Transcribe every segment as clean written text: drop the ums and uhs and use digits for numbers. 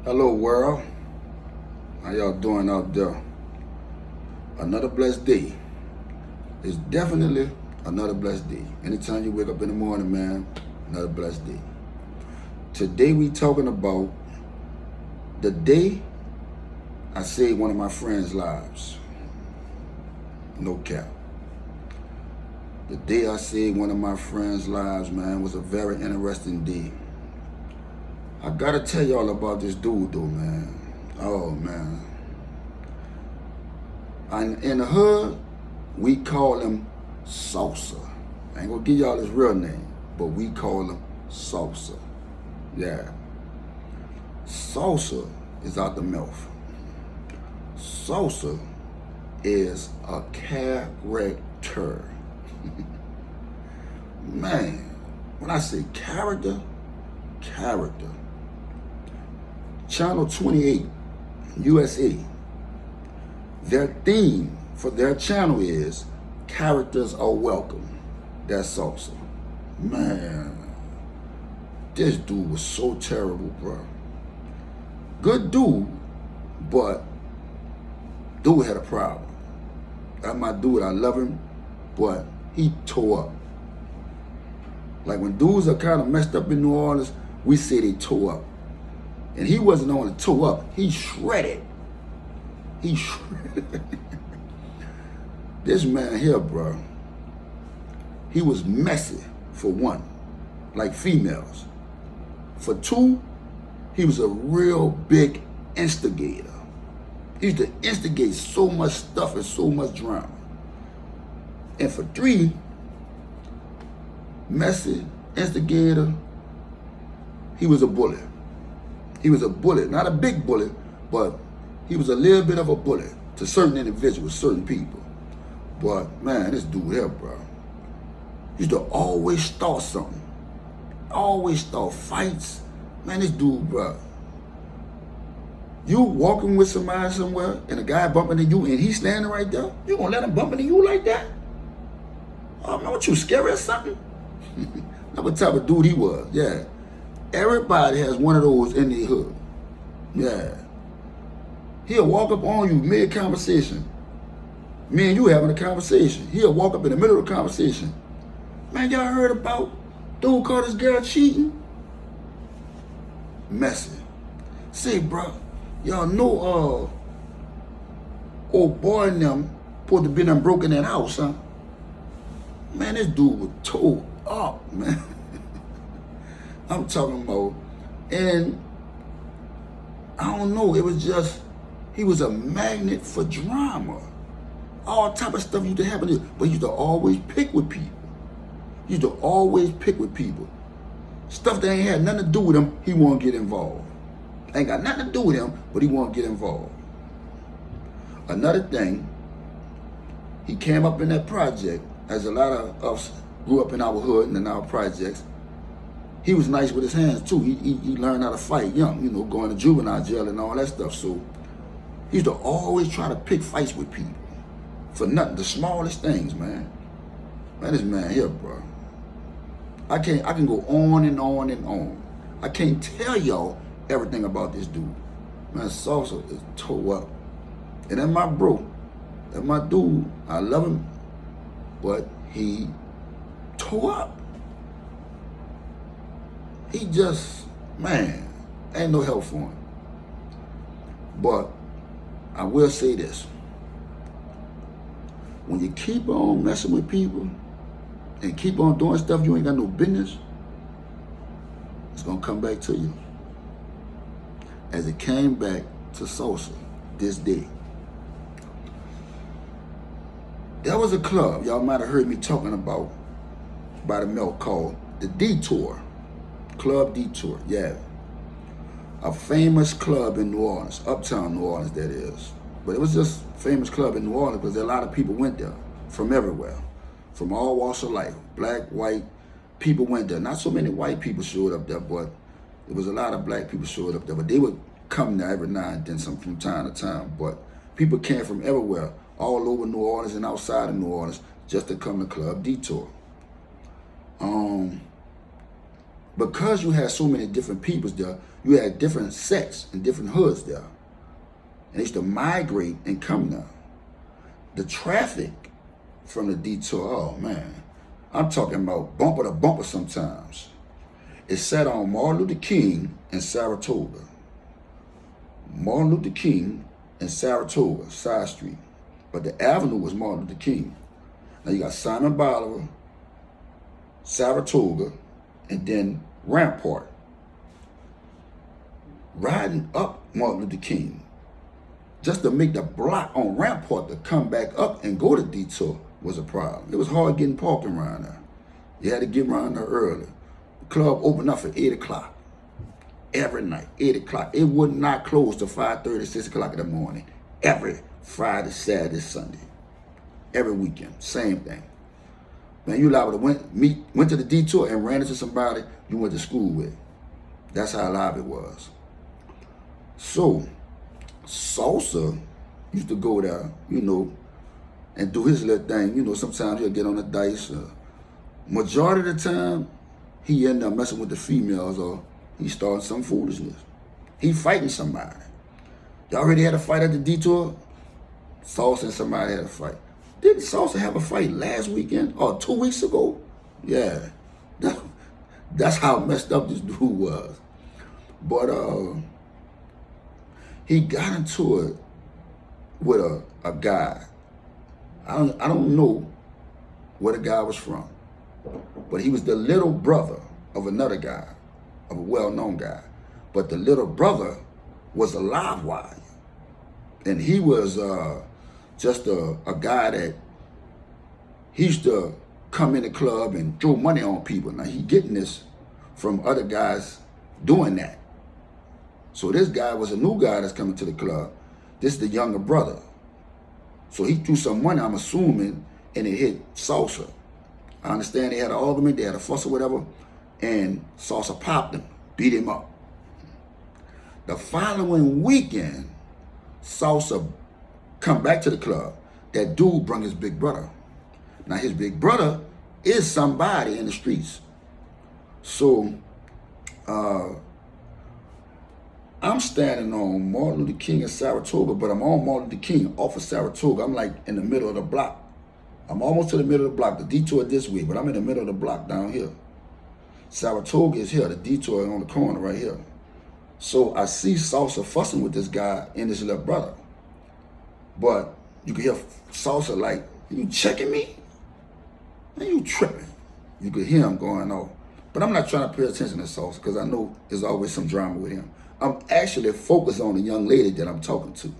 Hello world, how y'all doing out there? Another blessed day. It's definitely another blessed day. Anytime you wake up in the morning, man, another blessed day. Today we talking about the day I saved one of my friends' lives. No cap. The day I saved one of my friends' lives, man, was a very interesting day. I gotta tell y'all about this dude though, man. Oh man. In the hood, we call him Salsa. I ain't gonna give y'all his real name, but we call him Salsa. Yeah. Salsa is out the Melph. Salsa is a character. Man, when I say character. Channel 28, USA, their theme for their channel is characters are welcome. That's Salsa. Man, this dude was so terrible, bro. Good dude, but dude had a problem. That's my dude, I love him, but he tore up. Like when dudes are kind of messed up in New Orleans, we say they tore up. And he wasn't only tore up, he shredded. He shredded. This man here, bro, he was messy, for one, like females. For two, he was a real big instigator. He used to instigate so much stuff and so much drama. And for three, messy, instigator, he was a bully. He was a bully, not a big bully, but he was a little bit of a bully to certain individuals, certain people. But man, this dude here, bro, used to always start something. Always start fights. Man, this dude, bro, you walking with somebody somewhere and a guy bumping into you and he's standing right there, you gonna let him bump into you like that? Oh man, what you, scary or something? That's what type of dude he was, yeah. Everybody has one of those in their hood. Yeah. He'll walk up on you mid-conversation. Me and you having a conversation. He'll walk up in the middle of the conversation. Man, y'all heard about dude caught his girl cheating? Messy. Say, bro, y'all know old boy and them supposed to be done broke in that house, huh? Man, this dude was tore up, man. I'm talking about, and I don't know, it was just, he was a magnet for drama. All type of stuff used to happen, but he used to always pick with people. He used to always pick with people. Stuff that ain't had nothing to do with him, he won't get involved. Ain't got nothing to do with him, but he won't get involved. Another thing, he came up in that project, as a lot of us grew up in our hood and in our projects. He was nice with his hands too. He learned how to fight young, you know, going to juvenile jail and all that stuff. So he used to always try to pick fights with people for nothing, the smallest things, man. Man, this man here, bro. I can go on and on and on. I can't tell y'all everything about this dude. Man, Salsa is tore up. And that's my bro. That's my dude. I love him, but he tore up. He just, man, ain't no help for him. But I will say this. When you keep on messing with people and keep on doing stuff you ain't got no business, it's gonna come back to you. As it came back to Salsa this day. There was a club y'all might have heard me talking about by the Melph called the Detour. Club Detour, yeah. A famous club in New Orleans, uptown New Orleans that is. But it was just a famous club in New Orleans because a lot of people went there from everywhere, from all walks of life, black, white, people went there. Not so many white people showed up there, but there was a lot of black people showed up there. But they would come there every now and then, from time to time. But people came from everywhere, all over New Orleans and outside of New Orleans, just to come to Club Detour. Because you had so many different peoples there, you had different sets and different hoods there. And they used to migrate and come there. The traffic from the detour, oh man, I'm talking about bumper to bumper sometimes. It sat on Martin Luther King and Saratoga. Martin Luther King and Saratoga, side street. But the avenue was Martin Luther King. Now you got Simon Bolivar, Saratoga, and then Rampart. Riding up Martin Luther King, just to make the block on Rampart to come back up and go to Detour was a problem. It was hard getting parking around there. You had to get around there early. The club opened up at 8 o'clock. Every night, 8 o'clock. It would not close till 5:30, 6 o'clock in the morning. Every Friday, Saturday, Sunday. Every weekend, same thing. Man, you liable to went to the Detour and ran into somebody you went to school with. That's how live it was. So, Salsa used to go there, and do his little thing. Sometimes he'll get on the dice. Majority of the time, he ended up messing with the females or he started some foolishness. He fighting somebody. They already had a fight at the Detour. Salsa and somebody had a fight. Didn't Salsa have a fight last weekend or 2 weeks ago? Yeah. That's how messed up this dude was. But he got into it with a guy. I don't know where the guy was from, but he was the little brother of another guy, of a well-known guy. But the little brother was a live wire, and he was just a guy that he used to come in the club and throw money on people. Now he getting this from other guys doing that. So this guy was a new guy that's coming to the club. This is the younger brother. So he threw some money, I'm assuming, and it hit Salsa. I understand they had an argument, they had a fuss or whatever, and Salsa popped him, beat him up. The following weekend, Salsa come back to the club. That dude brought his big brother. Now his big brother is somebody in the streets. So, I'm standing on Martin Luther King and Saratoga, but I'm on Martin Luther King off of Saratoga. I'm like in the middle of the block. I'm almost to the middle of the block. The Detour this way, but I'm in the middle of the block down here. Saratoga is here. The Detour is on the corner right here. So I see Salsa fussing with this guy and his little brother. But you can hear Salsa like, you checking me? Man, you tripping. You could hear him going off. But I'm not trying to pay attention to Salsa because I know there's always some drama with him. I'm actually focused on the young lady that I'm talking to,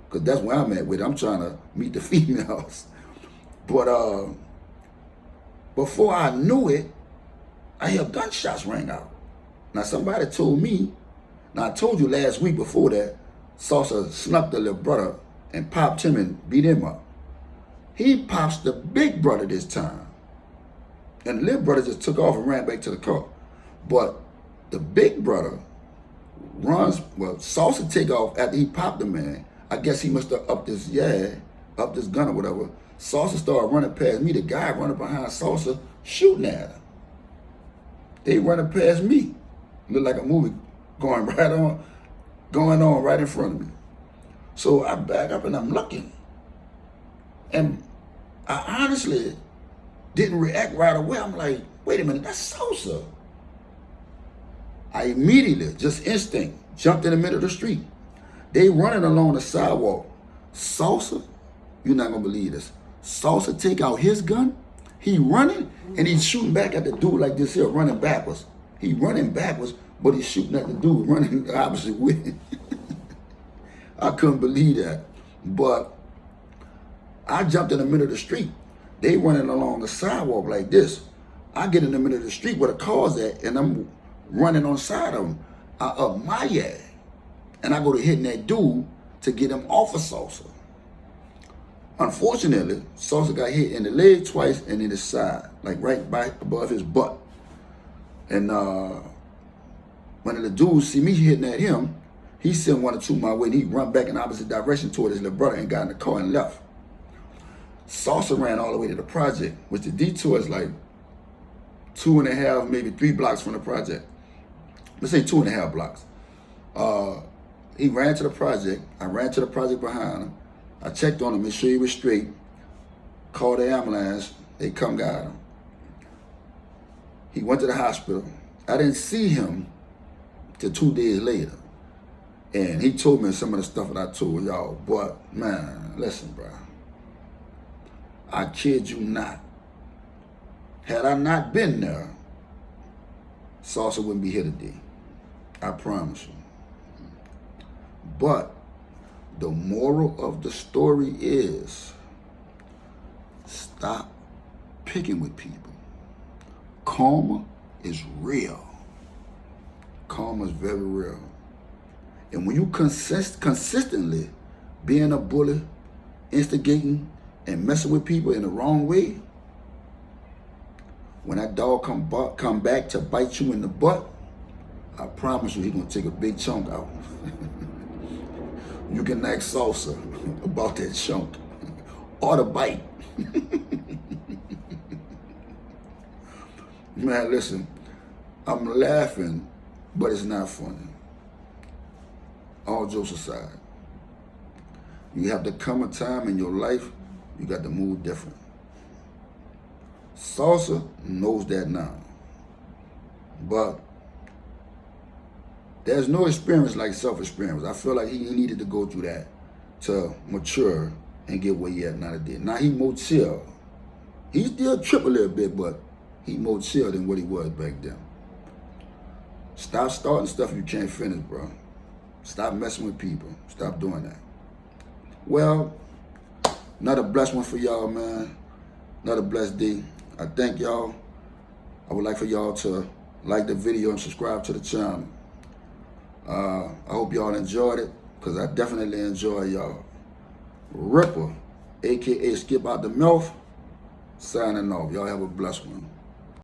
because that's where I'm at with it. I'm trying to meet the females. But before I knew it, I hear gunshots ring out. Now somebody told me, now I told you last week before that, Salsa snuck the little brother and popped him and beat him up. He pops the big brother this time. And the little brother just took off and ran back to the car. But the big brother runs, Salsa take off after he popped the man. I guess he must have upped his gun or whatever. Salsa started running past me. The guy running behind Salsa shooting at him. They running past me. Look like a movie going on right in front of me. So I back up and I'm looking. And I honestly didn't react right away. I'm like, wait a minute, that's Salsa. I immediately, just instinct, jumped in the middle of the street. They running along the sidewalk. Salsa, you're not gonna believe this. Salsa take out his gun, he running, and he's shooting back at the dude like this here, running backwards. He running backwards, but he's shooting at the dude running the opposite way. I couldn't believe that. But I jumped in the middle of the street. They running along the sidewalk like this. I get in the middle of the street where the car's at, and I'm running on the side of him. I up my yard, and I go to hitting that dude to get him off of Salsa. Unfortunately, Salsa got hit in the leg twice and in the side, like right by above his butt. And one of the dudes see me hitting at him, he sent 1 or 2 my way, and he run back in the opposite direction toward his little brother and got in the car and left. Salsa ran all the way to the project, which the Detour is like 2.5, maybe 3 blocks from the project. Let's say 2.5 blocks. He ran to the project. I ran to the project behind him. I checked on him, made sure he was straight. Called the ambulance. They come got him. He went to the hospital. I didn't see him till 2 days later. And he told me some of the stuff that I told y'all. But, man, listen, bro. I kid you not. Had I not been there, Salsa wouldn't be here today. I promise you. But the moral of the story is stop picking with people. Karma is real. Karma is very real. And when you consistently being a bully, instigating, and messing with people in the wrong way, when that dog come back to bite you in the butt, I promise you he's gonna take a big chunk out. You can ask Salsa about that chunk or the bite. Man, listen, I'm laughing, but it's not funny. All jokes aside, you have to come a time in your life you got to move different. Salsa knows that now. But there's no experience like self-experience. I feel like he needed to go through that to mature and get where he at now today. Now he more chill. He still trip a little bit, but he more chill than what he was back then. Stop starting stuff you can't finish, bro. Stop messing with people. Stop doing that. Well, another blessed one for y'all, man. Another blessed day. I thank y'all. I would like for y'all to like the video and subscribe to the channel. I hope y'all enjoyed it, because I definitely enjoy y'all. Rippa, a.k.a. Skipp out the Melph, signing off. Y'all have a blessed one.